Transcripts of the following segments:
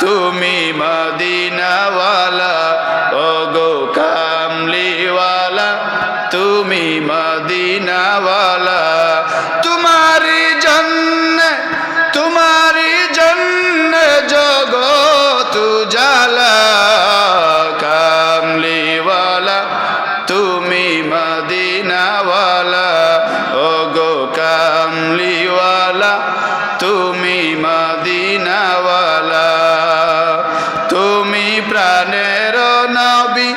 তুমি মদিনাওয়ালা, ওগো কামলিওয়ালা তুমি মদিনাওয়ালা। তোমারি জন্য জগত উজালা, কামলিওয়ালা তুমি মদিনাওয়ালা, ওগো কামলিওয়ালা তুমি মদিনাওয়ালা। তুমি প্রাণের নবী,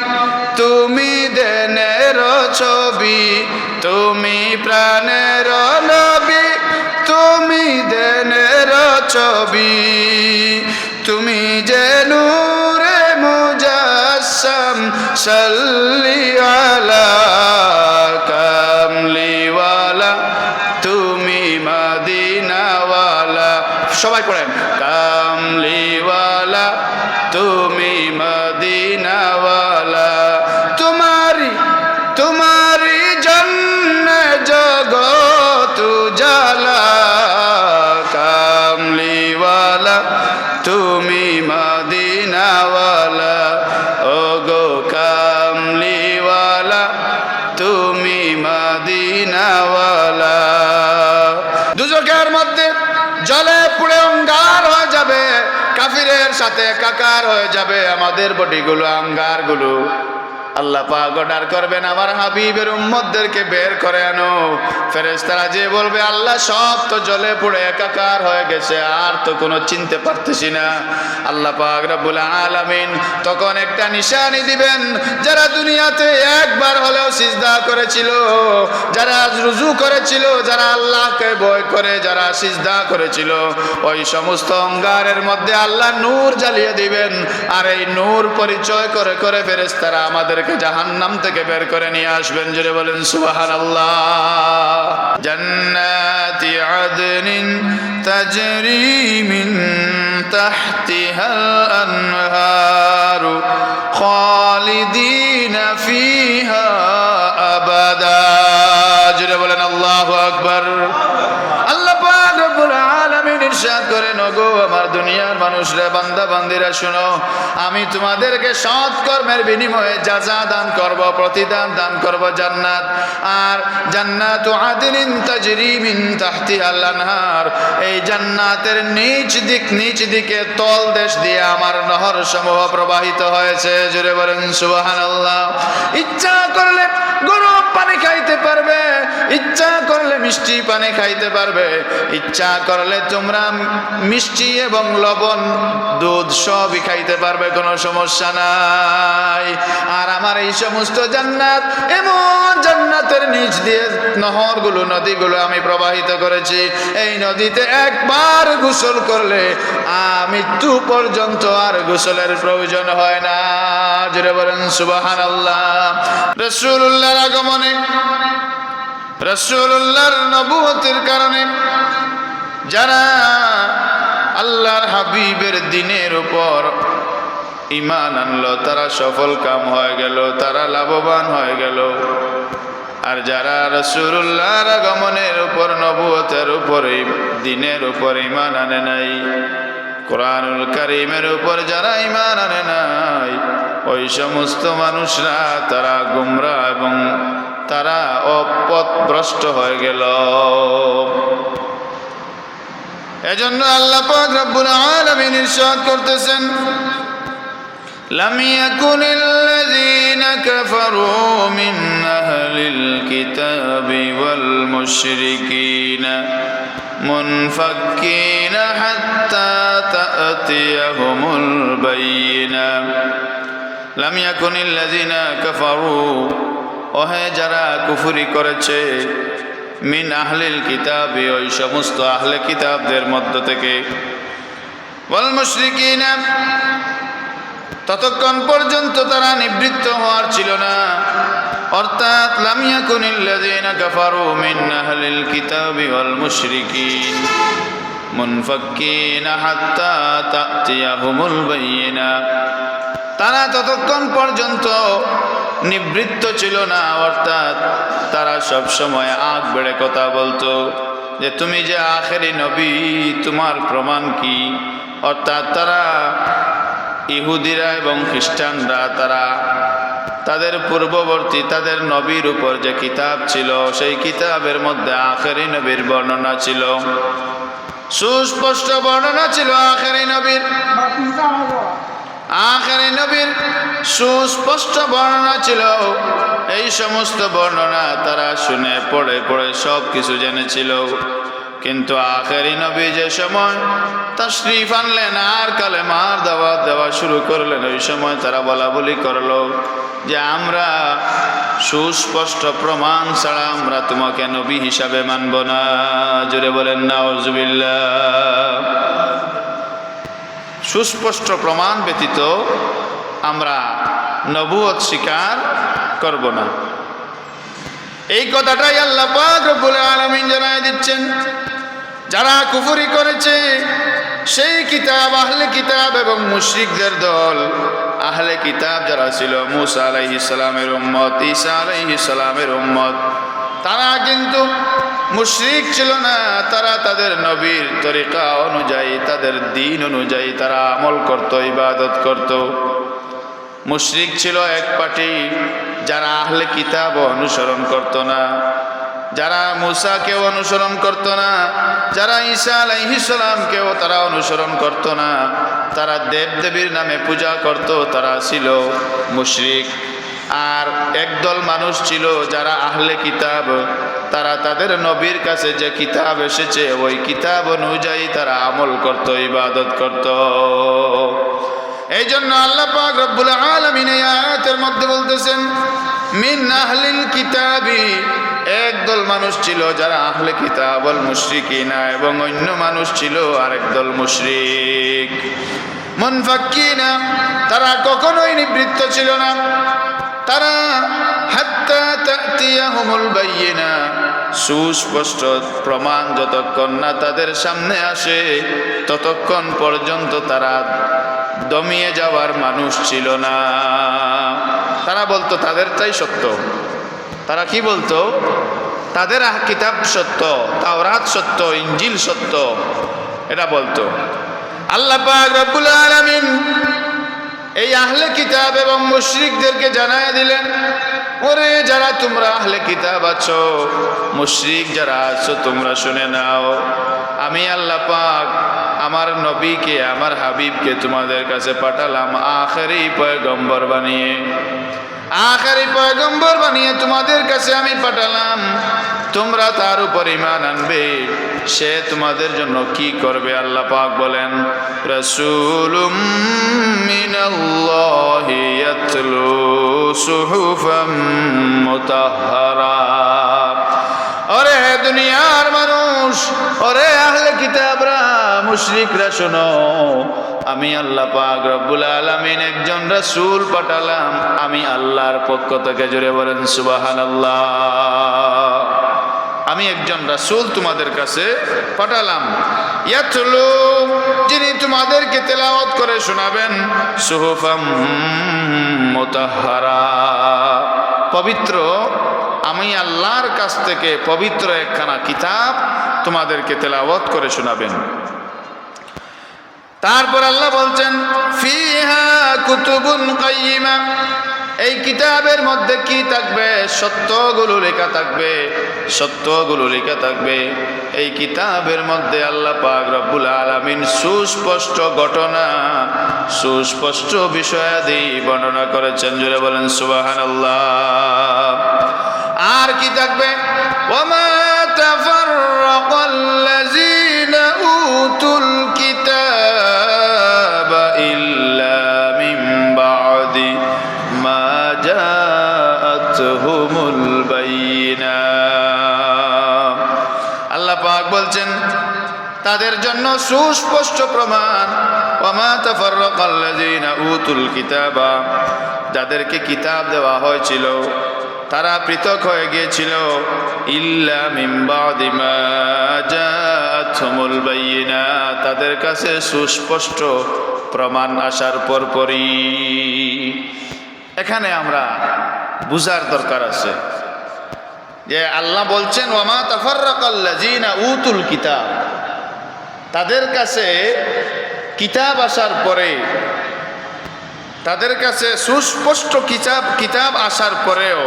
তুমি দেনের ছবি, তুমি প্রাণের নবী, তুমি দেনের ছবি। তুমি যে নূরে মুজাসসাম, সাল্লি আলা কামলিওয়ালা তুমি মদিনাওয়ালা। সবাই পড়েন, কামলিওয়ালা তুমি মদিনাওয়ালা। তোমারি জন্য জগত উজালা, কামলিওয়ালা তুমি মদিনাওয়ালা, ওগো কামলিওয়ালা তুমি মদিনাওয়ালা। দুজকের মধ্যে জলে পুড়ে অঙ্গার হয়ে যাবে, কাফিরের সাথে একাকার হয়ে যাবে আমাদের বডিগুলো, আঙ্গারগুলো। আল্লাহ পাক অর্ডার করবেন, আমার হাবিবের উম্মতদেরকে বের করে আনো। ফেরেশতারা যে বলবে, আল্লাহ সব তো জলে পুড়ে একাকার হয়ে গেছে, আর তো কোনো চিনতে পারতেছি না। আল্লাহ পাক রব্বুল আলামিন তখন একটা নিশানি দিবেন, যারা দুনিয়াতে একবার হলেও সিজদা করেছিল, যারা রুজু করেছিল, যারা আল্লাহকে ভয় করে যারা সিজদা করেছিল, ওই সমস্ত অঙ্গারের মধ্যে আল্লাহ নূর জ্বালিয়ে দিবেন। আর এই নূর পরিচয় করে করে ফেরেশতারা আমাদের জাহান্নাম থেকে বের করে নিয়ে আসবেন। জোরে বলেন সুবহানাল্লাহ। জান্নাতি আদনিন তাজরি মিন তাহতিহাল আনহারু খালিদিনা ফিহা আবাদা। জোরে বলেন আল্লাহু আকবার। আল্লাহ পাক রব্বুল আলামিন ইরশাদ করেন, ওগো আমার দুনিয়ার মানুষরা, বান্দা বান্দিরা শুনো, আমি তোমাদেরকে সৎ কর্মের বিনিময়ে যাজা দান করব, প্রতিদান দান করব জান্নাত। আর জান্নাতু আদনিন তাজরি মিন তাহতিহাল আনহার, এই জান্নাতের নিচ দিকে তল দেশ দিয়ে আমার নহর সমূহ প্রবাহিত হয়েছে। জোরে বলেন সুবহানাল্লাহ। ইচ্ছা করলে গরম পানি খাইতে পারবে, ইচ্ছা করলে মিষ্টি পানি খাইতে পারবে, ইচ্ছা করলে তোমরা মিষ্টি এবং লবণ দুধ সবই খাইতে পারবে, কোনো সমস্যা নাই। আর আমার এই সমস্ত জান্নাত, এমন জান্নাতের নিচ দিয়ে নহরগুলো, নদীগুলো আমি প্রবাহিত করেছি। এই নদীতে একবার গোসল করলে মৃত্যু পর্যন্ত আর গোসলের প্রয়োজন হয় না। জোরে বলেন সুবহানাল্লাহ। রাসূলুল্লাহর আগমনে, রাসূলুল্লাহর নবুয়তের কারণে যারা আল্লাহর হাবিবের দিনের উপর ঈমান আনলো, তারা সফল কাম হয়ে গেল, তারা লাভবান হয়ে গেল। আর যারা রাসূলুল্লাহর আগমনের উপর, নবুয়তের উপরে, দিনের উপর ঈমান আনে নাই, কোরআনুল কারীমের উপর যারা ঈমান আনে নাই, ওই সমস্ত মানুষরা তারা গুমরা এবং তারা পথভ্রষ্ট হয়ে গেল। এজন্য আল্লাহ পাক রব্বুল আলামিন ইরশাদ করতেছেন, লাম ইয়াকুনিল্লাযীনা কাফারু মিন আহলিল কিতাবি ওয়াল মুশরিকিনা মুনফাক্কিনা হাত্তা তা'তিয়াহুমুল বাইয়িনা। লাম ইয়াকুনিল্লাযীনা কাফারু, ওহে যারা কুফরি করেছে, মিন আহলিল কিতাবি, ওই সমস্ত আহলে কিতাবদের মধ্য থেকে, ওয়াল মুশরিকিনা, ততক্ষণ পর্যন্ত তারা নিবৃত্ত হওয়ার ছিল না। অর্থাৎ লাম ইয়াকুনিল্লাযীনা কাফারু মিন আহলিল কিতাবি ওয়াল মুশরিকিন মুনফাক্কিনা হাত্তা তা'তিয়াহুমুল বাইয়িনা, তারা ততক্ষণ পর্যন্ত নিবৃত্ত ছিল না। অর্থাৎ তারা সব সময় আগ বেড়ে কথা বলতো যে তুমি যে আখেরি নবী, তোমার প্রমাণ কি? অর্থাৎ তারা ইহুদিরা এবং খ্রিস্টানরা তারা তাদের পূর্ববর্তী তাদের নবীর উপর যে কিতাব ছিল সেই কিতাবের মধ্যে আখেরি নবীর বর্ণনা ছিল, সুস্পষ্ট বর্ণনা ছিল আখেরি নবীর। আখেরি নবীর সুস্পষ্ট বর্ণনা ছিল। এই সমস্ত বর্ণনা তারা শুনে পড়ে পড়ে সব কিছু জেনেছিল। কিন্তু আখেরি নবী যে সময় তাশরীফ আনলেন আর কালেমার দাওয়াত দেওয়া শুরু করলেন, ওই সময় তারা বলা বলি করলো যে আমরা সুস্পষ্ট প্রমাণ ছাড়া আমরা তোমাকে নবী হিসাবে মানব না। জোরে বলেন নাউজুবিল্লাহ। সুস্পষ্ট প্রমাণ ব্যতীত আমরা নবুয়ত স্বীকার করব না। এই কথাটাই আল্লাহ পাক রব্বুল আলামিন জানায় দিচ্ছেন। যারা কুফরি করেছে সেই কিতাব আহলে কিতাব এবং মুশরিকদের দল, আহলে কিতাব যারা ছিল মূসা আলাইহিস সালামের উম্মত, ঈসা আলাইহিস সালামের উম্মত, তারা কিন্তু মুশরিক ছিল না। তারা তাদের নবীর তরিকা অনুযায়ী তাদের দ্বীন অনুযায়ী তারা আমল করত, ইবাদত করত। মুশরিক ছিল এক পার্টি যারা আহলে কিতাব অনুসরণ করত না, যারা মূসাকেও অনুসরণ করত না, যারা ঈসা আলাইহিস সালামকেও তারা অনুসরণ করত না, তারা দেবদেবীর নামে পূজা করত, তারা ছিল মুশরিক। আর একদল মানুষ ছিল যারা আহলে কিতাব, তারা তাদের নবীর কাছে যে কিতাব এসেছে ওই কিতাব অনুযায়ী তারা আমল করত, ইবাদত করত। এই জন্য আল্লাহ পাক রব্বুল আলামিন এই আয়াতের মধ্যে বলতেছেন মিন আহলিল কিতাবি, একদল মানুষ ছিল যারা আহলে কিতাব ওয়াল মুশরিকিনা, এবং অন্য মানুষ ছিল আরেক দল মুশরিক। মুনফাক্কিনা, তারা কখনোই নিবৃত্ত ছিল না। তারা হাত্তা তাতিয়াহুমুল বাইয়িনা, সুস্পষ্ট প্রমাণ যতক্ষণ না তাদের সামনে আসে ততক্ষণ পর্যন্ত তারা দমিয়ে যাওয়ার মানুষ ছিল না। তারা বলতো তাদেরটাই সত্য। তারা কি বলতো? তাদের কিতাব সত্য, তাওরাত সত্য, ইনজিল সত্য, এটা বলতো। আল্লাহ পাক রব্বুল আলামিন এই আহলে কিতাব এবং মুশরিকদেরকে জানায় দিলেন, ওরে যারা তোমরা আহলে কিতাব আছো, মুশরিক যারা আছো, তোমরা শুনে নাও, আমি আল্লাহ পাক আমার নবীকে, আমার হাবিবকে তোমাদের কাছে পাঠালাম আখেরি পয়গম্বর বানিয়ে। আখেরি পয়গম্বর বানিয়ে তোমাদের কাছে আমি পাঠালাম। তোমরা তার উপর ঈমান আনবে, সে তোমাদের জন্য কি করবে? আল্লাহ পাক বলেন রাসূলুম মিনাল্লাহি ইয়াতলু সুহুফাম মুতাহহারা। ওরে দুনিয়ার মানুষ, ওরে আহলে কিতাবরা, মুশরিকরা শোনো, আমি আল্লাহ পাক রব্বুল আলামিন একজন রাসূল পাঠালাম আমি আল্লাহর পক্ষ থেকে। জোরে বলেন সুবহানাল্লাহ। আমি একজন রাসূল তোমাদের কাছে পাঠালাম, ইয়াতলু, যিনি তোমাদেরকে তেলাওয়াত করে শোনাবেন, সুহুফাম মুতাহহারা, পবিত্র, আমি আল্লাহর কাছ থেকে পবিত্র একখানা কিতাব তোমাদেরকে তেলাওয়াত করে শোনাবেন। তারপর আল্লাহ বলছেন ফিহা কুতুবুন কাইয়িমা, এই কিতাবের মধ্যে কি থাকবে? সত্যগুলো লেখা থাকবে, সত্যগুলো লেখা থাকবে। এই কিতাবের মধ্যে আল্লাহ পাক রব্বুল আলামিন সুস্পষ্ট ঘটনা, সুস্পষ্ট বিষয়াদি বর্ণনা করেছেন। জোরে বলেন সুবহানাল্লাহ। আর কি থাকবে? ওয়ামা তাফাররাকাল্লাযীনা উতুল কিতাবা ইল্লা মিন বা'দি মা জাআতহুমুল বায়িনাত। আল্লাহ পাক বলছেন তাদের জন্য সুস্পষ্ট প্রমাণ। ওয়ামা তাফাররাকাল্লাযীনা উতুল কিতাবা, যাদেরকে কিতাব দেওয়া হয়েছিল তারা পৃথক হয়ে গিয়েছিল, ইল্লা মিন বা'দি মা জাআতহুমুল বায়িনাত, তাদের কাছে সুস্পষ্ট প্রমাণ আসার পরপরই। এখানে আমরা বুঝার দরকার আছে যে আল্লাহ বলছেন ওয়ামা তাফাররাকাল্লাযীনা উতুল কিতাব, তাদের কাছে কিতাব আসার পরে, তাদের কাছে সুস্পষ্ট কিতাব আসার পরেও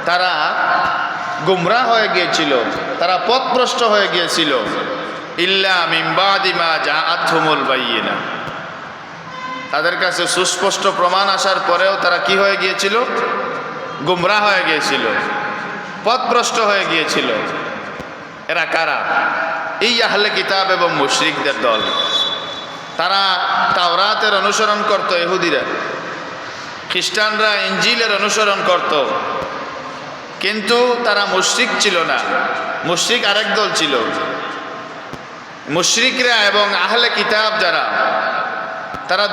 তারা গুমরাহ হয়ে গিয়েছিল, তারা পথভ্রষ্ট হয়ে গিয়েছিল। ইল্লা মিন বাদি মা জাআতহুমুল বায়িনা, তাদের কাছে সুস্পষ্ট প্রমাণ আসার পরেও তারা কি হয়ে গিয়েছিল? গুমরাহ হয়ে গিয়েছিল, পথভ্রষ্ট হয়ে গিয়েছিল। এরা কারা? এই আহলে কিতাব এবং মুশরিকদের দল। তারা তাওরাতের অনুসরণ করত, ইহুদিরা। খ্রিস্টানরা ইঞ্জিলের অনুসরণ করত, কিন্তু তারা মুশরিক ছিল না। মুশরিক আরেক দল ছিল। মুশরিকরা এবং আহলে কিতাব যারা, তারা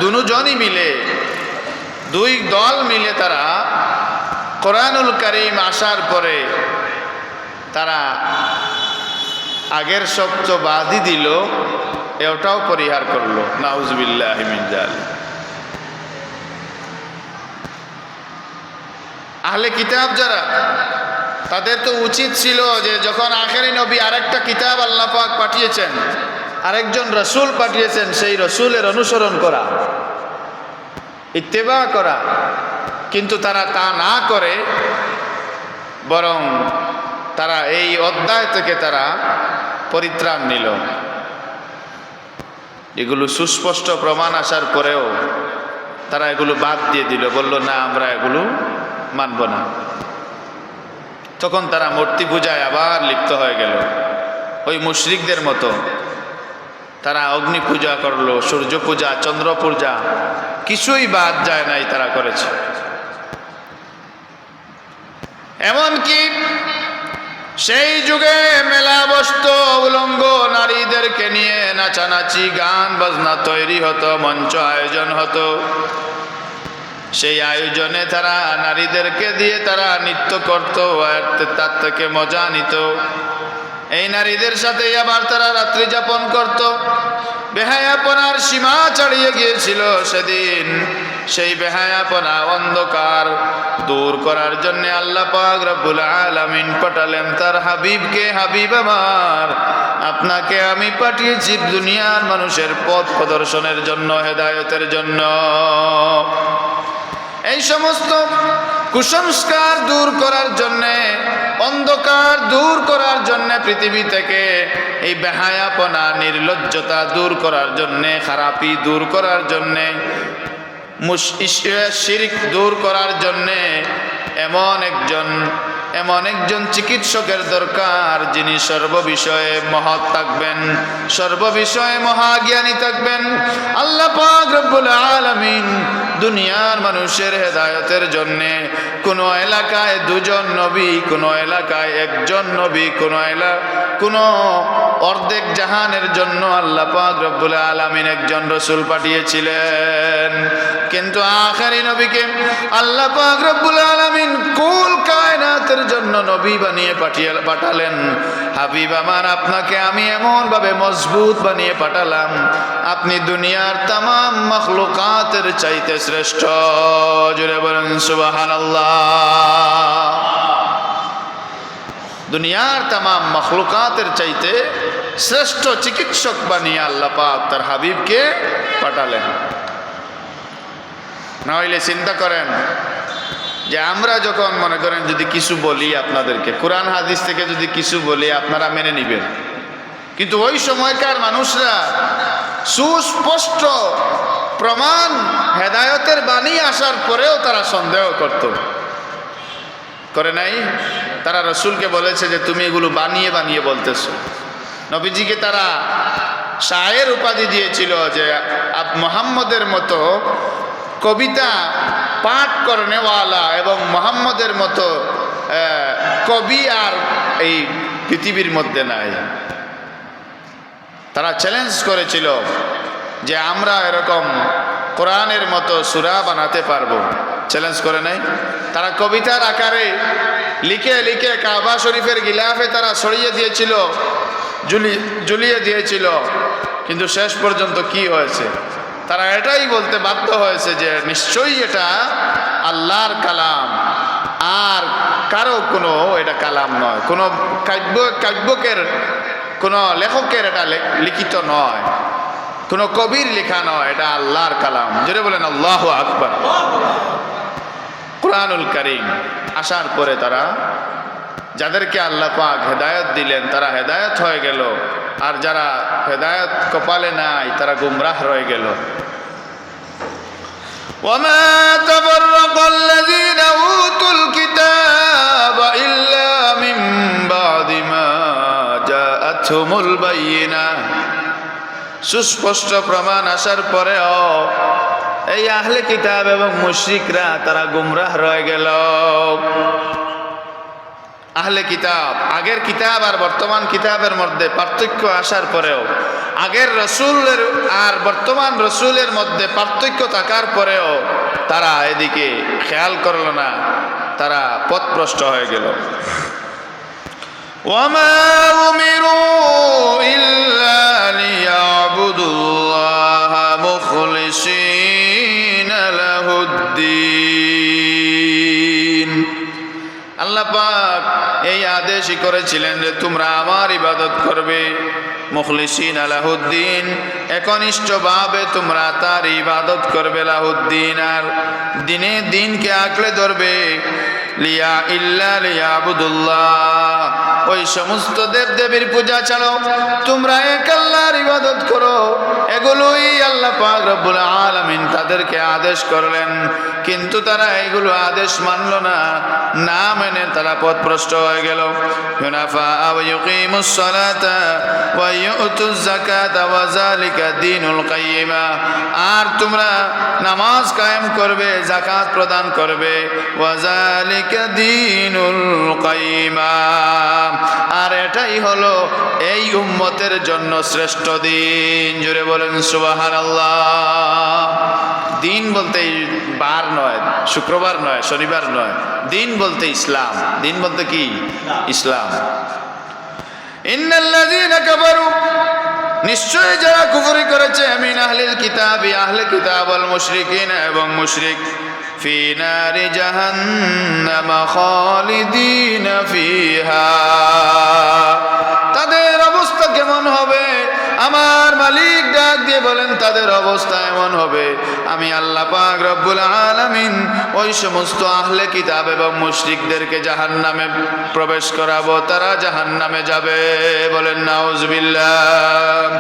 দুজনই মিলে, দুই দল মিলে তারা কোরআনুল কারীম আসার পরে তারা আগের শব্দ বাদই দিল, এটাও পরিহার করলো। নাউজুবিল্লাহি মিন যালিক। আহলে কিতাব যারা, তাদের তো উচিত ছিল যে যখন আখেরি নবী আরেকটা কিতাব আল্লাহ পাক পাঠিয়েছেন, আরেকজন রসুল পাঠিয়েছেন, সেই রসুলের অনুসরণ করা, ইত্তেবা করা। কিন্তু তারা তা না করে, বরং তারা এই অধ্যায় থেকে তারা পরিত্রাণ নিল। এগুলো সুস্পষ্ট প্রমাণ আসার পরেও তারা এগুলো বাদ দিয়ে দিল, বলল না আমরা এগুলো মানব না। তখন তারা মূর্তি পূজায় আবার লিপ্ত হয়ে গেল, ওই মুশরিকদের মতো। তারা অগ্নি পূজা করলো, সূর্য পূজা, চন্দ্র পূজা, কিছুই বাদ যায় নাই, তারা করেছে। এমনকি সেই যুগে মেলা বসত, উলঙ্গ নারীদেরকে নিয়ে নাচানাচি, গান বাজনা তৈরি হতো, মঞ্চ আয়োজন হতো। সেই আয়োজনে তারা নারীদেরকে দিয়ে তারা নৃত্য করত, আর তার থেকে মজা নিত। এই নারীদের সাথে আবার তারা রাত্রি যাপন করত। বেহায়াপনার সীমা ছাড়িয়ে গিয়েছিল সেদিন। সেই বেহায়াপনা, অন্ধকার দূর করার জন্য আল্লাহ পাক রব্বুল আলামিন পাঠালেন তার হাবিবকে। হাবিব আমার, আপনাকে আমি পাঠিয়েছি দুনিয়ার মানুষের পথ প্রদর্শনের জন্য, হেদায়েতের জন্য। এই সমস্ত কুসংস্কার দূর করার জন্যে, অন্ধকার দূর করার জন্যে, পৃথিবী থেকে এই বেহায়াপনা, নির্লজ্জতা দূর করার জন্যে, খারাপি দূর করার জন্যে, শিরক দূর করার জন্যে এমন একজন চিকিৎসকের দরকার, যিনি সর্ববিষয়ে মহৎ থাকবেন, সর্ববিষয়ে মহাজ্ঞানী থাকবেন। আল্লাহ পাক রব্বুল আলামিন দুনিয়ার মানুষের হেদায়েতের জন্যে কোন এলাকায় দুজন নবী, কোন এলাকায় একজন নবী, কোন অর্ধেক জাহানের জন্য আল্লাহ পাক রব্বুল আলামিন একজন রাসূল পাঠিয়েছিলেন। কিন্তু আখেরি নবীকে আল্লাহ পাক রব্বুল আলামিন কুল কায়নাতের জন্য নবী বানিয়ে পাঠালেন। হাবিব আমার, আপনাকে আমি এমন ভাবে মজবুত বানিয়ে পাঠালাম, আপনি দুনিয়ার तमाम মখলুকাতের চাইতে শ্রেষ্ঠ। জোরে বলেন সুবহানাল্লাহ। দুনিয়ার तमाम মখলুকাতের চাইতে শ্রেষ্ঠ চিকিৎসক বানিয়ে আল্লাহ পাক তার হাবিবকে পাঠালেন। নইলে চিন্তা করেন যে আমরা যখন মনে করেন যদি কিছু বলি আপনাদেরকে, কোরআন হাদিস থেকে যদি কিছু বলি আপনারা মেনে নেবেন, কিন্তু ওই সময়কার মানুষরা সুস্পষ্ট প্রমাণ, হেদায়েতের বাণী আসার পরেও তারা সন্দেহ করত, করে নাই? তারা রসুলকে বলেছে যে তুমি এগুলো বানিয়ে বানিয়ে বলতেছো। নবীজিকে তারা শায়ের উপাধি দিয়েছিল, যে মুহাম্মদের মতো কবিতা পাঠ করনেওয়ালা এবং মুহাম্মদের মতো কবি আর এই পৃথিবীর মধ্যে নাই। তারা চ্যালেঞ্জ করেছিল যে আমরা এরকম কোরআনের মতো সূরা বানাতে পারবো। চ্যালেঞ্জ করে নাই? তারা কবিতার আকারে লিখে লিখে কাবা শরীফের গিলাফে তারা ছড়িয়ে দিয়েছিল, ঝুলিয়ে দিয়েছিল। কিন্তু শেষ পর্যন্ত কি হয়েছে? তারা এটাই বলতে বাধ্য হয়েছে যে নিশ্চয়ই এটা আল্লাহর কালাম, আর কারো কোনো এটা কালাম নয়, কোনো কাব্যকের, কোনো লেখকের এটা লিখিত নয়। কোন কবির লেখা নয়, এটা আল্লাহর কালাম। জোরে বলেন আল্লাহু আকবার। কুরআনুল কারীম আসার পরে তারা, যাদেরকে আল্লাহ পাক হেদায়েত দিলেন তারা হেদায়েত হয়ে গেল, আর যারা হেদায়েত কপালে নাই তারা গুমরাহ রয়ে গেল। ওয়ামা তাফাররাকাল লাযীনা উতুল কিতাবা ইল্লা মিন বাদি মা জাআতহুমুল বায়িনাহ। সুস্পষ্ট প্রমাণ আসার পরেও এই আহলে কিতাব এবং মুশরিকরা তারা গুমরাহ রয়ে গেল। আহলে কিতাব, আগের কিতাব আর বর্তমান কিতাবের মধ্যে পার্থক্য আসার পরেও, আগের রসুলের আর বর্তমান রসুলের মধ্যে পার্থক্য থাকার পরেও তারা এদিকে খেয়াল করল না, তারা পথভ্রষ্ট হয়ে গেল। ওয়ামা উমিরু ইল্লা লিয়াবুদুল্লাহা মুখলিসিনা লাহুদ্দিন। আল্লাহ পাক এই আদেশই করেছিলেন যে তোমরা আমার ইবাদত করবে, মুখলিসিন লাহুদ্দিন, একনিষ্ঠভাবে তোমরা তার ইবাদত করবে, লাহুদ্দিন, আর দিনে দিনকে আঁকড়ে ধরবে। লিয়াবুদুল্লাহ, ওই সমস্ত দেবদেবীর পূজা ছাড়ো, তোমরা এক আল্লাহর ইবাদত করো। এগুলোই আল্লাহ পাক রব্বুল আলামিন তাদেরকে আদেশ করলেন, কিন্তু তারা এগুলো আদেশ মানল না, না মেনে তারা পথভ্রষ্ট হয়ে গেল। হুনাফা ওয়া ইউকিমুস সালাতা ওয়া ইউতুজ যাকাতা ওয়া যালিকা দীনুল কাইয়্যিমা, আর তোমরা নামাজ কায়েম করবে, যাকাত প্রদান করবে, ওয়া যালিকা দীনুল কাইয়্যিমা, আর এটাই হলো এই উম্মতের জন্য শ্রেষ্ঠ দিন। জোরে বলেন সুবহানাল্লাহ। দিন বলতে বার নয়, শুক্রবার নয়, শনিবার নয়, দিন বলতে ইসলাম। দিন বলতে কি? ইসলাম। ইন্নাল্লাযীনা কাফারু, নিশ্চয় যারা কুফরি করেছে, মিন আহলিল কিতাবি, আহলে কিতাব, ওয়াল মুশরিকিন, এবং মুশরিক, ফি নারি জাহান্নাম খালিদিনা ফিহা, তাদের অবস্থা কেমন হবে? আমার মালিক ডাক দিয়ে বলেন তাদের অবস্থা এমন হবে, আমি আল্লাহ পাক রব্বুল আলামিন ওই সমস্ত আহলে কিতাব এবং মুশরিকদেরকে জাহান্নামে প্রবেশ করাবো, তারা জাহান্নামে যাবে। বলেন নাউজুবিল্লাহ।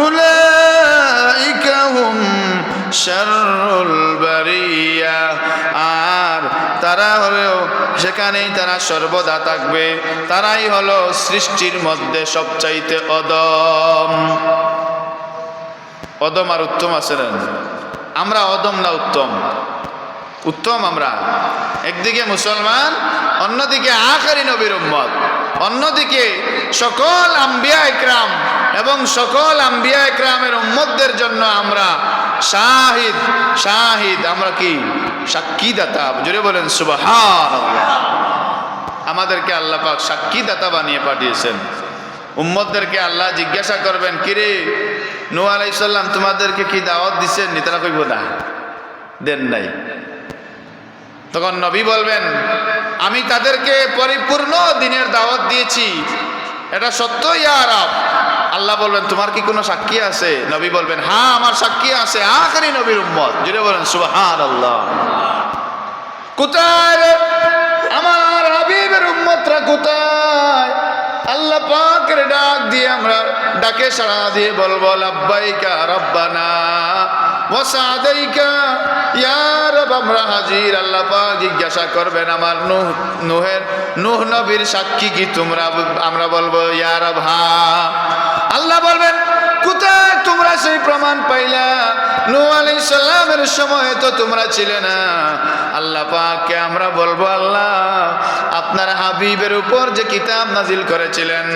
উলাইকা হুম শাররুল বারিয়া, আর তারা হলো সেখানেই তারা সর্বদা থাকবে, তারাই হলো সৃষ্টির মধ্যে সবচাইতে অদম। অদম আর উত্তম আছে না? আমরা অদম না উত্তম? উত্তম আমরা। একদিকে মুসলমান, অন্যদিকে আখেরি নবীর উম্মত, অন্যদিকে সকল আম্বিয়া ইকরাম এবং সকল আম্বিয়া ইকরামের উম্মতদের জন্য আমরা শাহিদ। শাহিদ আমরা কি? সাক্ষীদাতা। জোরে বলেন সুবহানাল্লাহ। আমাদেরকে আল্লাহ পাক সাক্ষীদাতা বানিয়ে পাঠিয়েছেন। উম্মতদেরকে আল্লাহ জিজ্ঞাসা করবেন, কিরে নূহ আলাইহিস সালাম তোমাদেরকে কি দাওয়াত দিচ্ছেন? তারা কইব না, দেন নাই। তখন নবী বলবেন, আমি তাদেরকে পরিপূর্ণ দিনের দাওয়াত দিয়েছি, এটা সত্য ইয়া রাব। আল্লাহ বলবেন, তোমার কি কোনো সাক্ষী আছে? নবী বলবেন, হ্যাঁ আমার সাক্ষী আছে, আখেরি নবীর উম্মত। জুড়ে বলেন সুবহানাল্লাহ। কোথায় আমার হাবিবের উম্মতরা? কোথায়? আল্লাহ পাকের ডাক দিয়ে আমরা ডাকে সাড়া দিয়ে বলবো, লাব্বাইকা রব্বানা ওয়া সাদাইকা ইয়া রব, আমরা হাজির। আল্লাহ পাক জিজ্ঞাসা করবেন, আমার নূহ নবীর সাক্ষী কি তোমরা? আমরা বলবো, ইয়া রব হ্যাঁ। আল্লাহ বলবেন, কোথায় তোমরা সেই প্রমাণ পাইলা? নূহ আলাইহিস সালামের সময় তো তোমরা ছিলে না। আল্লাহ পাককে আমরা বলবো, আল্লাহ আপনার হাবিবের উপর যে কিতাব নাজিল করেছিলেন,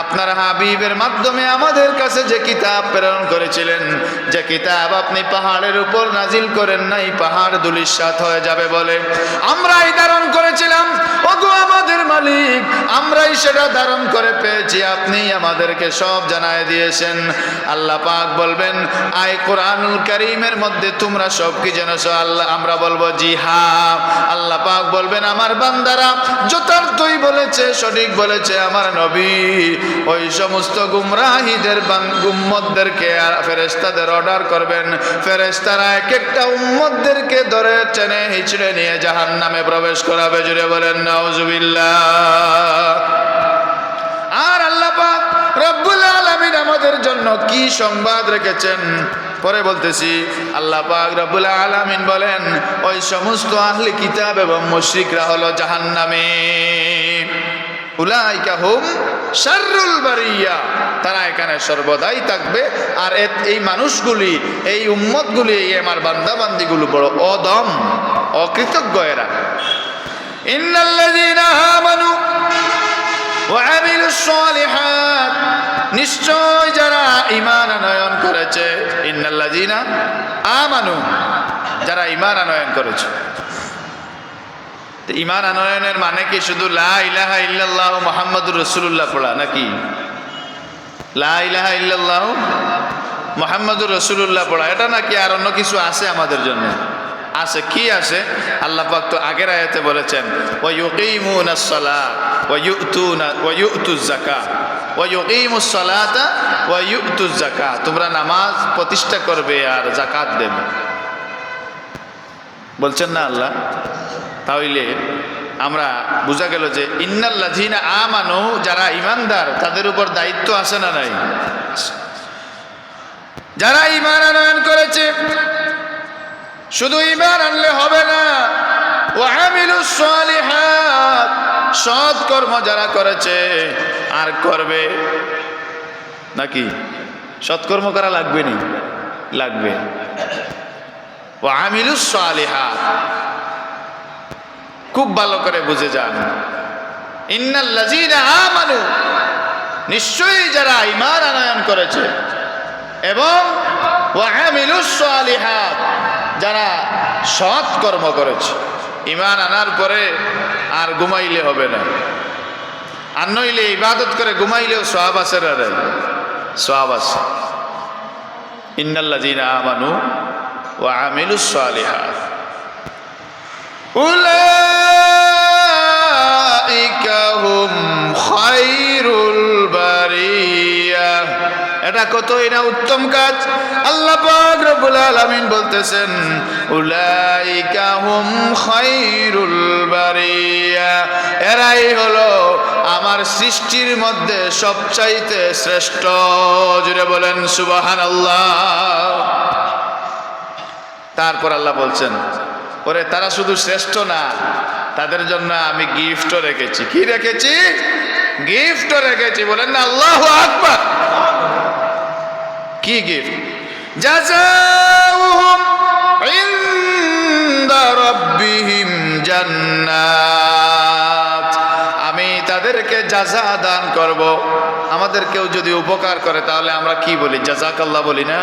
আপনার হাবিবের মাধ্যমে আমাদের কাছে যে কিতাব প্রেরণ করেছিলেন, যে কিতাব আপনি পাহাড়ের উপর নাজিল করেন নাই, পাহাড় ধূলিসাৎ হয়ে যাবে বলে আমরাই ধারণ করেছিলাম। ওগো আমাদের মালিক, আমরাই সেটা ধারণ করে পেয়েছি, আপনি আমাদেরকে সব জানায় দিয়েছেন। আল্লাহ পাক বলবেন, আয় কোরআনুল কারীমের মধ্যে তোমরা সব কি জেনেছো? আল্লাহ আমরা বলবো জি হ্যাঁ। আল্লাহ পাক বলবেন আমার বান্দারা যথার্থই বলেছে, সঠিক বলেছে আমার নবী। ওই সমস্ত গুমরাহীদের উম্মতদেরকে ফেরেশতাদের অর্ডার করবেন, ফেরেশতারা এক একটা উম্মতদেরকে ধরে টেনে হিচড়ে নিয়ে জাহান্নামে প্রবেশ করাবে। জুড়ে বলেন নাউজুবিল্লাহ। আর আল্লাহ পাক রব্বুল আলামিন আমাদের জন্য কি সংবাদ রেখেছেন পরে বলতেছি। আল্লাহ পাক রব্বুল আলামিন বলেন ওই সমস্ত আহলে কিতাব এবং মুশরিকরা হলো জাহান্নামী। উলাইকা হুম শাররুল বারিয়া, তারা এখানে সর্বদাই থাকবে। আর এই মানুষগুলি, এই উম্মতগুলি, এই আমার বান্দা বান্দিগুলো বড় অদম, অকৃতজ্ঞ এরা। ইন্নাল্লাযীনা আমানু ওয়া আমিলুস সালিহাত, নিশ্চয় যারা ঈমান আনয়ন করেছে। ইন্নাল্লাযীনা আমানু, যারা ঈমান আনয়ন করেছে। ঈমান আনয়নের মানে কি শুধু লা ইলাহা ইল্লাল্লাহু মুহাম্মাদুর রাসূলুল্লাহ পড়া নাকি? লা ইলাহা ইল্লাল্লাহু মুহাম্মাদুর রাসূলুল্লাহ পড়া এটা নাকি আর অন্য কিছু আছে আমাদের জন্য? আছে। কি আছে? আল্লাহ পাক তো আগের আয়াতে বলেছেন ওয়া ইউকিমুনাস সালাত ওয়া ইউতুজ যাকাত ওয়া ইউকিমুস সালাতা ওয়া ইউতুজ যাকাত, তোমরা নামাজ প্রতিষ্ঠা করবে আর যাকাত দেবে, বলছেন না আল্লাহ? তাহলে আমরা বোঝা গেল যে ইন্নাল্লাযীনা আমানু, যারা ঈমানদার তাদের উপর দায়িত্ব আছে না নাই? যারা ঈমান আনয়ন করেছে, শুধু ঈমান আনলে হবে না, ওয়া আমিলুস সালিহাত, সৎ কর্ম যারা করেছে আর করবে নাকি? সৎকর্ম করা লাগবে নি? লাগবে। ওয়া আমিলুস সালিহাত, খুব ভালো করে বুঝে যান। ইন্নাল্লাযীনা আমানু, নিশ্চয়ই যারা ঈমান আনয়ন করেছে, এবং ওয়া আমিলুস সালিহাত, যারা সৎ কর্ম করেছে। ঈমান আনার পরে আর ঘুমাইলে হবে না, আর নইলে ইবাদত করে ঘুমাইলেও সওয়াব আছে না? সওয়াব আছে। ইন্নাল্লাযীনা আমানু ওয়া আমিলুস সালিহাত উলাইকা হুম খায়রুল বারিয়া। এটা কতই না উত্তম কাজ। আল্লাহ পাক রব্বুল আলামিন বলতেছেন উলাইকা হুম খায়রুল বারিয়া, এরাই হলো আমার সৃষ্টির মধ্যে সবচাইতে শ্রেষ্ঠ। জুড়ে বলেন সুবহানাল্লাহ। তারপর আল্লাহ বলছেন ওরে তারা শুধু শ্রেষ্ঠ না, তাদের জন্য আমি গিফটও রেখেছি। কি রেখেছি? গিফটও রেখেছি। বলেন না আল্লাহু আকবার। কি গিফট? জাযাউহুম ইনদা রাব্বিহিম জান্নাত, আমি তাদেরকে জাযা দান করব। আমাদের কেউ যদি উপকার করে তাহলে আমরা কি বলি? জাযাকাল্লাহ বলি না?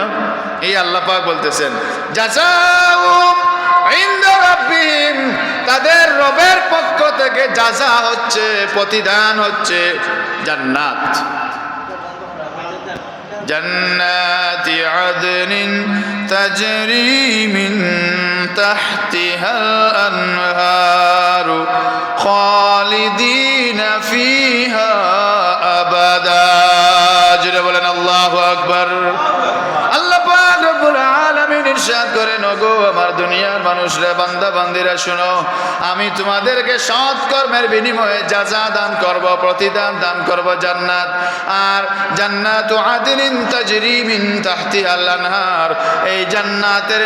এই আল্লাহ পাক বলতেছেন জাযাউহুম ইনদা রাব্বিহিম, তাদের রবের পক্ষ থেকে জাযা হচ্ছে, প্রতিদান হচ্ছে জান্নাত। জান্নাতি আদনিন তাজরি মিন তাহতিহাল আনহারু খালিদিনা ফিহা আবাদা। জুড়ে বলেন আল্লাহু আকবার। আল্লাহ পাক রব্বুল আলামিন ইরশাদ করেন ওগো আমার দুনিয়ার মানুষরা, বান্দা বান্দিরা শুনো, আমি তোমাদেরকে সৎ কর্মের বিনিময়ে জাযা দান করব, প্রতিদান দান করব জান্নাত। আর জান্নাতু আদনিন তাজরি মিন তাহতিহাল আনহার, এই জান্নাতের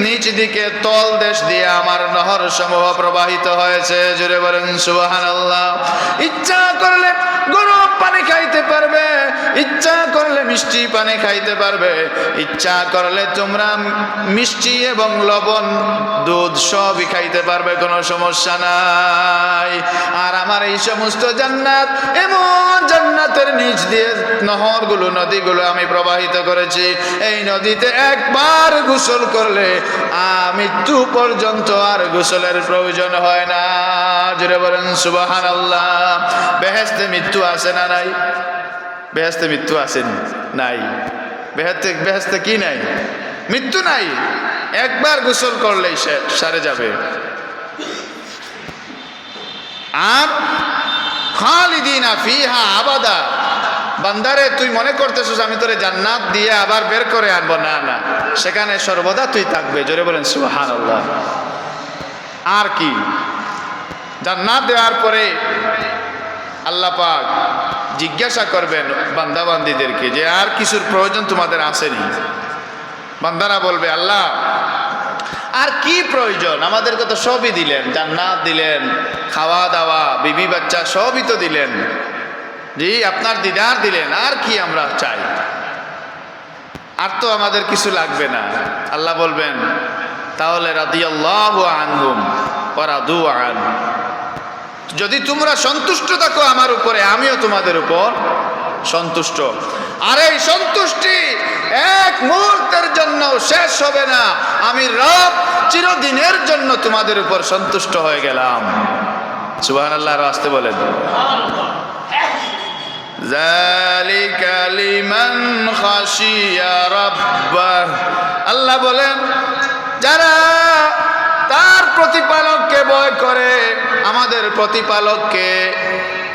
নিচ দিকে তল দেশ দিয়ে আমার নহর সমূহ প্রবাহিত হয়েছে। জুড়ে বলেন সুবহানাল্লাহ। ইচ্ছা করলে গরম পানি খাইতে পারবে, ইচ্ছা করলে মিষ্টি পানি খাইতে পারবে, ইচ্ছা করলে তোমরা মিষ্টি এবং লবণ দুধ সবই খাইতে পারবে, কোনো সমস্যা নাই। আর আমার এই সমস্ত জান্নাত, এমন জান্নাতের নিচ দিয়ে নহরগুলো, নদীগুলো আমি প্রবাহিত করেছি। এই নদীতে একবার গোসল করলে মৃত্যু পর্যন্ত আর গোসলের প্রয়োজন হয় না। জুড়ে বলেন সুবহানাল্লাহ। বেহেশতে মৃত্যু আছে না নাই? বেহেশতে মৃত্যু আছে নাই? বেহেশতে কি নাই? মৃত্যু নাই, একবার গোসল করলেই সারে যাবে। আর খালিদিনা ফিহা আবাদা, বান্দারে তুই মনে করতেছিস আমি তোরে জান্নাত দিয়ে আবার বের করে আনবো, না না, সেখানে সর্বদা তুই থাকবে। জোরে বলেন সুবহানাল্লাহ। আর কি, জান্নাত দেওয়ার পরে আল্লাহ পাক জিজ্ঞাসা করবেন বান্দাবান্দিদেরকে যে আর কিছুর প্রয়োজন তোমাদের আসেনি? বান্দারা বলবে আল্লাহ আর কি প্রয়োজন, আমাদেরকে তো সবই দিলেন, জান্নাত দিলেন, খাওয়া দাওয়া, বিবি বাচ্চা সবই তো দিলেন, জি আপনার দিদার দিলেন, আর কি আমরা চাই, আর তো আমাদের কিছু লাগবে না। আল্লাহ বলবেন তাহলে রাদিয়াল্লাহু আনহুম ওয়া রাদু আন, যদি তোমরা সন্তুষ্ট থাকো আমার উপরে, আমিও তোমাদের উপর সন্তুষ্ট। আর এই সন্তুষ্টি এক মুহূর্তের জন্য শেষ হবে না, আমি রব চিরদিনের জন্য তোমাদের উপর সন্তুষ্ট হয়ে গেলাম। সুবহানাল্লাহ, আসতে বলেন। যালিকা লিমান খাশিয়া রাব্বাহ, আল্লাহ বলেন যারা তার প্রতিপালককে ভয় করে, আমাদের প্রতিপালককে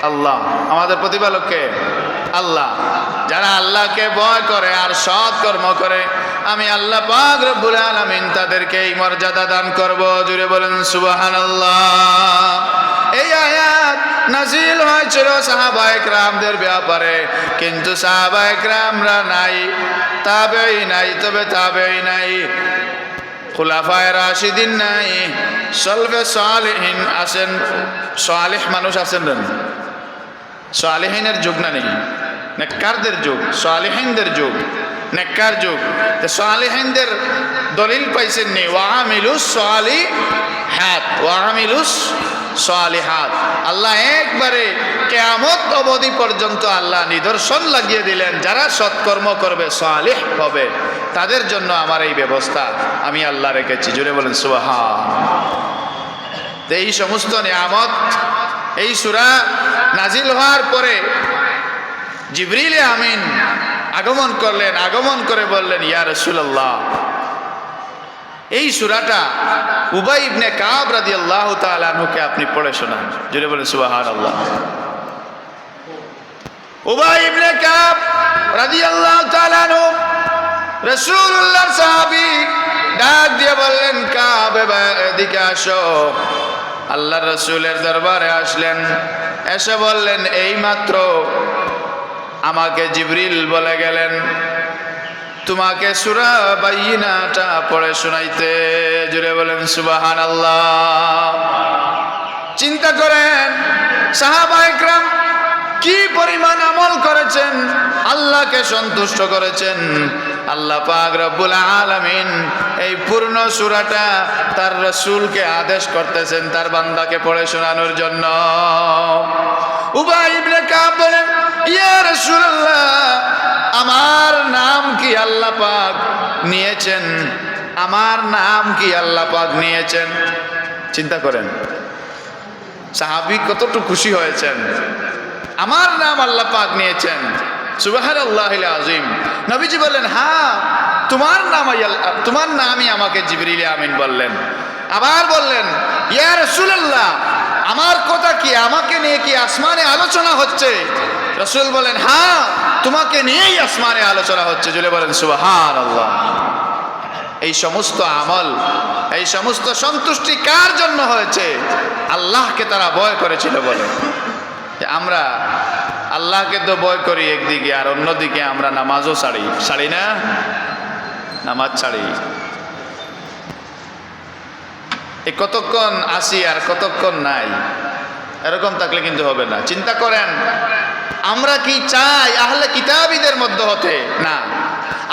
আল্লাহ, আমাদের প্রতিপালককে আল্লাহ, যারা আল্লাহকে ভয় করে আর সৎ কর্ম করে, আমি আল্লাহ পাক রব্বুল আলামিন তাদেরকে এই মর্যাদা দান করব। জুড়ে বলেন সুবহানাল্লাহ। এই আয়াত নাজিল হয়েছিল সাহাবায়ে কেরামদের ব্যাপারে, কিন্তু সাহাবায়ে কেরামরা নাই, তাবেঈ নাই, তবে তাবেঈ নাই, খুলাফায়ে রাশিদিন নাই, সলফে সালেহিন আছেন, সালেহ মানুষ আছেন না, সালেহিনের যুগ না, নেই নেককারদের যুগ, সালেহিনদের যুগ, নেককার যুগ। সালেহিনদের দলিল পাইছেন নি, ওয়ামিলুস সালিহাত, ওয়ামিলুস সালিহাত। আল্লাহ একবারে কিয়ামত অবধি পর্যন্ত আল্লাহ নিদর্শন লাগিয়ে দিলেন, যারা সৎকর্ম করবে, সালিহ হবে, তাদের জন্য আমার এই ব্যবস্থা আমি আল্লাহ রেখেছি। জুড়ে বলেন সুবহান। এই সমস্ত নিয়ামত, এই সূরা নাজিল হওয়ার পরে জিবরিল আমিন আগমন করলেন, আগমন করে বললেন ইয়া রাসূলুল্লাহ, এই সূরাটা উবাই ইবনে কাব রাদিয়াল্লাহু তাআলা আনহুকে আপনি পড়ে শোনান। জুড়ে বলেন সুবহানাল্লাহ। উবাই ইবনে কাব রাদিয়াল্লাহু তাআলা আনহু রাসূলুল্লাহর সাহাবী, ডাক দিয়ে বললেন কাব এদিকে আসো। আল্লাহর রাসূলের দরবারে আসলেন, এসে বললেন এই মাত্র আমাকে জিবরিল বলে গেলেন তোমাকে সূরা বাইয়িনাটা পড়ে শোনাইতে। জুড়ে বলেন সুবহানাল্লাহ। চিন্তা করেন সাহাবায়ে কেরাম কি পরিমাণ আমল করেছেন, আল্লাহকে সন্তুষ্ট করেছেন। আল্লাহ পাক রব্বুল আলামিন এই পূর্ণ সূরাটা তার রাসূলকে আদেশ করতেছেন তার বান্দাকে পড়ে শোনানোর জন্য। উবাই ইবনে কাব বলেন ইয়া রাসূলুল্লাহ, আমার নাম কি আল্লাহ পাক নিয়েছেন, আমার নাম কি আল্লাহ পাক নিয়েছেন। চিন্তা করেন সাহাবী কতটুকু খুশি হয়েছেন, আমার নাম আল্লাহ পাক নিয়েছেন। সুবহানাল্লাহিল আযীম। নবীজি বললেন হ্যাঁ তোমার নামই আমাকে জিবরিল আমিন বললেন। আবার বললেন ইয়া রাসূলুল্লাহ, আমার কথা কি, আমাকে নিয়ে কি আসমানে আলোচনা হচ্ছে। রাসূল বলেন হ্যাঁ তোমাকে নিয়েই আসমানে আলোচনা হচ্ছে। জুড়ে বলেন সুবহানাল্লাহ। এই সমস্ত আমল, এই সমস্ত সন্তুষ্টি কার জন্য হয়েছে? আল্লাহকে তারা ভয় করেছিল বলে। আমরা আল্লাহকে তো ভয় করি একদিকে, আর অন্যদিকে আমরা নামাজও ছাড়ি না, নামাজ ছাড়ি। এই কতক্ষণ আসি আর কতক্ষণ নাই, এরকম থাকলে কিন্তু হবে না। চিন্তা করেন আমরা কি চাই আহলে কিতাবীদের মধ্যে হতে? না।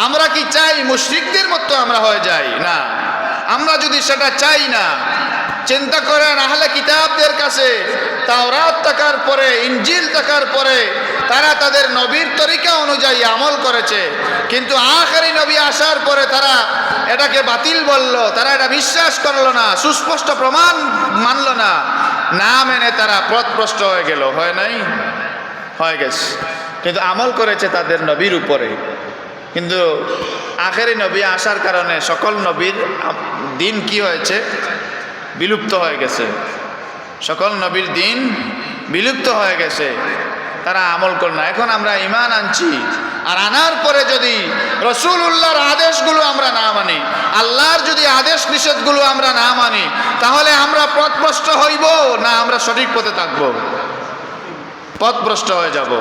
আমরা কি চাই মুশরিকদের মতো আমরা হয়ে যাই? না। আমরা যদি সেটা চাই না, চিন্তা করেন আহলে কিতাবদের কাছে তাওরাত থাকার পরে, ইনজিল থাকার পরে তারা তাদের নবীর তরিকা অনুযায়ী আমল করেছে, কিন্তু আখেরি নবী আসার পরে তারা এটাকে বাতিল বলল, তারা এটা বিশ্বাস করলো না, সুস্পষ্ট প্রমাণ মানলো না, না মেনে তারা পথভ্রষ্ট হয়ে গেল। হয় নাই? হয়ে গেছে। কিন্তু আমল করেছে তাদের নবীর উপরে। কিন্তু আখেরি নবী আসার কারণে সকল নবীর দিন কি হয়েছে? বিলুপ্ত হয়ে গেছে। সকল নবীর দিন বিলুপ্ত হয়ে গেছে, তারা আমল করে না। এখন আমরা ঈমান আনছি, আর আনার পরে যদি রাসূলুল্লাহর আদেশগুলো আমরা না মানি, আল্লাহর যদি আদেশ নিষেধগুলো আমরা না মানি, তাহলে আমরা পথভ্রষ্ট হইব না আমরা সঠিক পথে থাকব? পথভ্রষ্ট হয়ে যাব।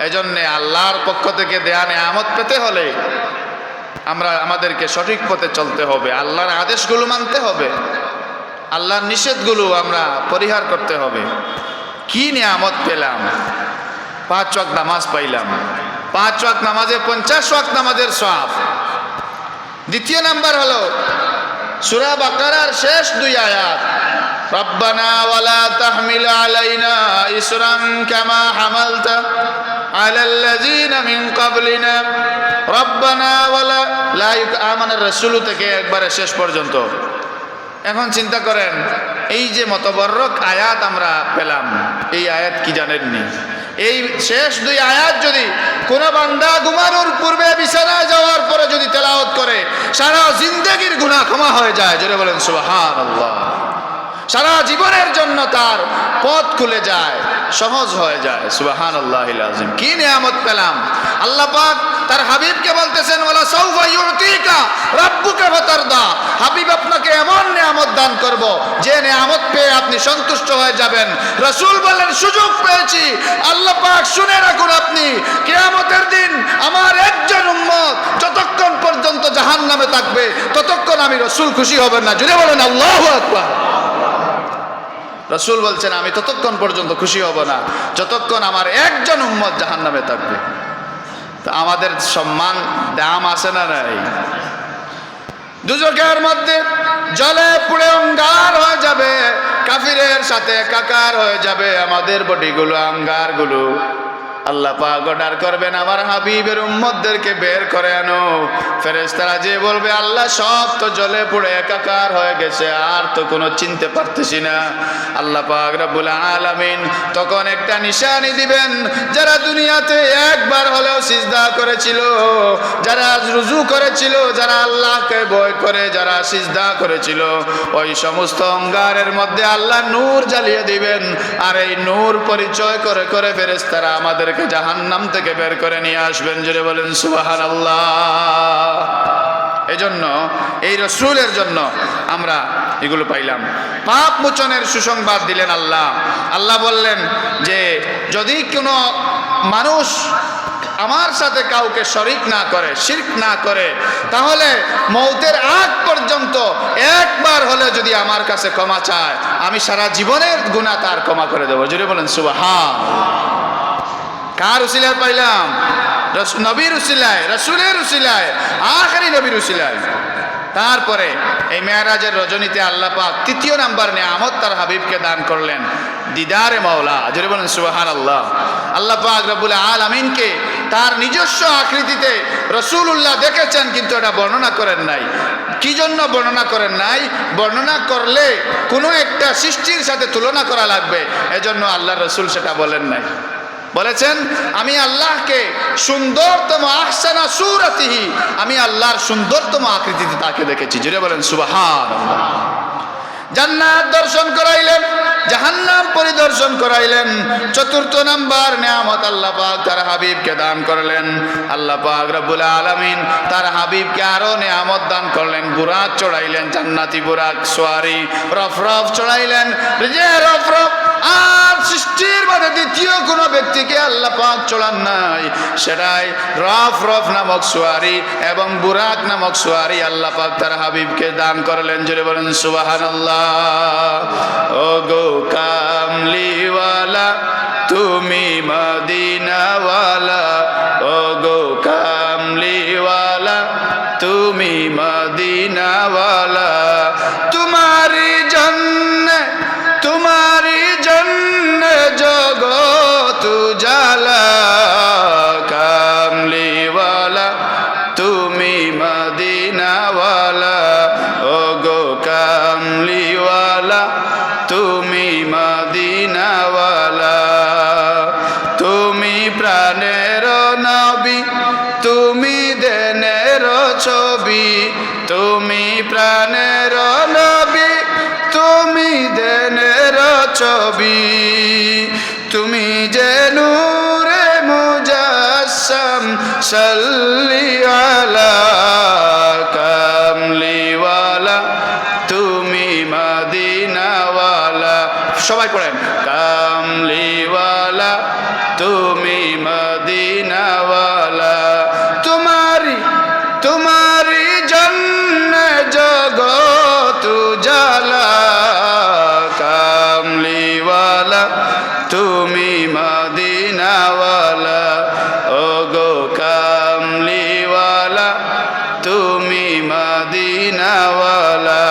এজন্যে আল্লাহর পক্ষ থেকে দেয়া নেয়ামত পেতে হলে আমাদেরকে সঠিক পথে চলতে হবে, আল্লাহর আদেশগুলো মানতে হবে, আল্লাহর নিষেধগুলো আমরা পরিহার করতে হবে। কি নিয়ামত পেলাম? 5 ওয়াক্ত নামাজ পাইলাম, 5 ওয়াক্ত নামাজে 50 ওয়াক্ত নামাজের সওয়াব। দ্বিতীয় নাম্বার হলো সূরা বাকারার শেষ 2 আয়াত, রব্বানা ওয়ালা তাহমিল আলাইনা ইসরান কামা হামালতা আলাল্লাযিনা মিন ক্বাবলিনা রব্বানা ওয়ালা লা আমানার রাসূল থেকে একবারে শেষ পর্যন্ত। এখন চিন্তা করেন, এই যে মতবরক আয়াত আমরা পেলাম, এই আয়াত কি জানেননি? এই শেষ 2 আয়াত যদি কোন বান্দা ঘুমানোর পূর্বে বিছানায় যাওয়ার পরে যদি তেলাওয়াত করে, সারা জিন্দেগীর গুনাহ ক্ষমা হয়ে যায়। জোরে বলেন সুবহানাল্লাহ। সারা জীবনের জন্য তার পথ খুলে যায়, সহজ হয়ে যায়। সুবহানাল্লাহিল আযীম। কি নিয়ামত পেলাম! আল্লাহ পাক তার হাবিবকে বলতেছেন, ওয়ালা সাউফা ইউতিকা রাব্বুকা ফাতারদা। হাবিব, আপনাকে এমন নিয়ামত দান করব যে নিয়ামত পেয়ে আপনি সন্তুষ্ট হয়ে যাবেন। রাসূল বলেন, সুযোগ পেয়েছি। আল্লাহ পাক শুনে রাখুন, আপনি কিয়ামতের দিন আমার একজন উম্মত যতক্ষণ পর্যন্ত জাহান্নামে থাকবে ততক্ষণ আমি রাসূল খুশি হবেন না। জুড়ে বলেন আল্লাহু আকবার। রাসূল বলছেন, আমি ততক্ষণ পর্যন্ত খুশি হব না যতক্ষণ আমার একজন উম্মত জাহান্নামে থাকবে। তো আমাদের সম্মান দাম আছে না নাই? দুজকের মধ্যে জলে পুড়ে অঙ্গার হয়ে যাবে, কাফিরের সাথে একাকার হয়ে যাবে আমাদের বডিগুলো, আঙ্গারগুলো। আল্লাহ পাক অর্ডার করবেন, আমার হাবিবের উম্মতদেরকে বের করে আনো। ফেরেশতারা যে বলবে, আল্লাহ সব তো জলে পুড়ে একাকার হয়ে গেছে, আর তো কোনো চিনতে পারতেছি না। আল্লাহ পাক রব্বুল আলামিন তখন একটা নিশানি দিবেন, যারা দুনিয়াতে একবার হলেও সিজদা করেছিল, যারা রুজু করেছিল, যারা আল্লাহকে ভয় করে যারা সিজদা করেছিল, ওই সমস্ত অঙ্গারের মধ্যে আল্লাহ নূর জ্বালিয়ে দিবেন। আর এই নূর পরিচয় করে করে ফেরেশতারা আমাদের জাহান্নাম থেকে বের করে নিয়ে আসবেন। জোরে বলেন সুবহানাল্লাহ। এজন্য এই রাসূলের জন্য আমরা এগুলো পাইলাম। পাপ মোচনের সুসংবাদ দিলেন আল্লাহ। আল্লাহ বললেন যে যদি কোনো মানুষ আমার সাথে কাউকে শরীক না করে, শিরক না করে, তাহলে মৌতের আগ পর্যন্ত একবার হলে যদি আমার কাছে ক্ষমা চায়, আমি সারা জীবনের গুনাহ তার ক্ষমা করে দেবো। জোরে বলেন সুবহানাল্লাহ। কার উসিলায় পাইলাম? নবীর উসিলায়, রাসূলের উসিলায়, আখেরি নবীর উসিলায়। তারপরে এই মেরাজের রজনীতে আল্লাহ পাক 3 নাম্বার নিয়ামত তার হাবিবকে দান করলেন, দিদারে মাওলা। জোরে বলেন সুবহানাল্লাহ। আল্লাহ পাক রব্বুল আলামিনকে তার নিজস্ব আকৃতিতে রাসূলুল্লাহ দেখেছেন, কিন্তু এটা বর্ণনা করেন নাই। কি জন্য বর্ণনা করেন নাই? বর্ণনা করলে কোনো একটা সৃষ্টির সাথে তুলনা করা লাগবে, এজন্য আল্লাহ রাসূল সেটা বলেন নাই। বলেছেন, আমি আল্লাহকে সুন্দরতম আহসানা সূরাতিহি, আমি আল্লাহর সুন্দরতম আকৃতিতে তাকে দেখেছি। জোরে বলেন সুবহানাল্লাহ। জান্নাত দর্শন করাইলেন, জাহান্নাম পরিদর্শন করাইলেন। 4 নাম্বার নিয়ামত আল্লাহ পাক তার হাবিবকে দান করলেন। আল্লাহ পাক রব্বুল আলামিন তার হাবিবকে আরো নিয়ামত দান করলেন। বুরাক চড়াইলেন, জান্নাতি বুরাক সোয়ারি, রফরফ চড়াইলেন, যে রফরফ আর সৃষ্টির মধ্যে দ্বিতীয় কোনো ব্যক্তিকে আল্লাহ পাক চড়ান নাই। সেটাই রফরফ নামক সোয়ারি এবং বুরাক নামক সোয়ারি আল্লাহ পাক তার হাবিবকে দান করলেন। জোরে বলেন সুবহানাল্লাহ। ও গো কামলিওয়ালা, তুমি মদিনাওয়ালা, ও গো কামলিওয়ালা, তুমি মদিনাওয়ালা। তোমারি জন্নে, তোমারি জন্নে জগত উজালা, কামলিওয়ালা, তুমি মদিনাওয়ালা, ও গো কামলিওয়ালা, তুমি মদিনাওয়ালা। তুমি প্রাণের নবী, তুমি দেনের তুমি প্রাণের নবী, তুমি দেনের ছবি, তুমি যে নূরে মুজাসসাম, সাল্লি আলা কামলিওয়ালা, তুমি মদিনাওয়ালা। সবাই পড়েন, কামলিওয়ালা, তুমি মদিনাওয়ালা। তোমারি জন্য জগত উজালা, কামলিওয়ালা, তুমি মদিনাওয়ালা। ওগো কামলিওয়ালা, তুমি মদিনাওয়ালা।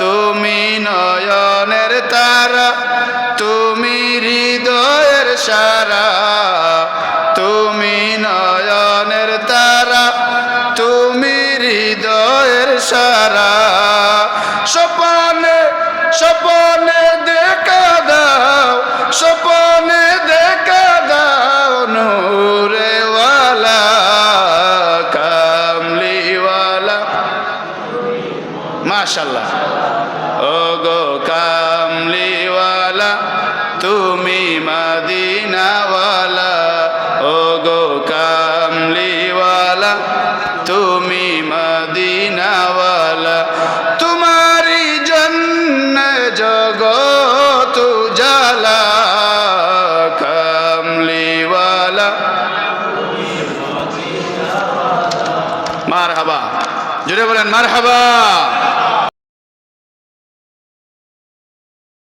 তুমি নয়নের তারা, তুমি হৃদয়ের সারা, তুমি নয়নের তারা, তুমি হৃদয়ের সারা। স্বপনে স্বপনে দেখা দাও, স্বপনে দেখা দাও নূরেওয়ালা, কামলিওয়ালা। মাশাআল্লাহ। ওগো কামলিওয়ালা, তুমি মদিনাওয়ালা। ওগো কামলিওয়ালা, তুমি মদিনাওয়ালা। তোমারি জন্য জগত উজালা, কামলিওয়ালা। মারহাবা, জুড়ে বলেন মারহাবা।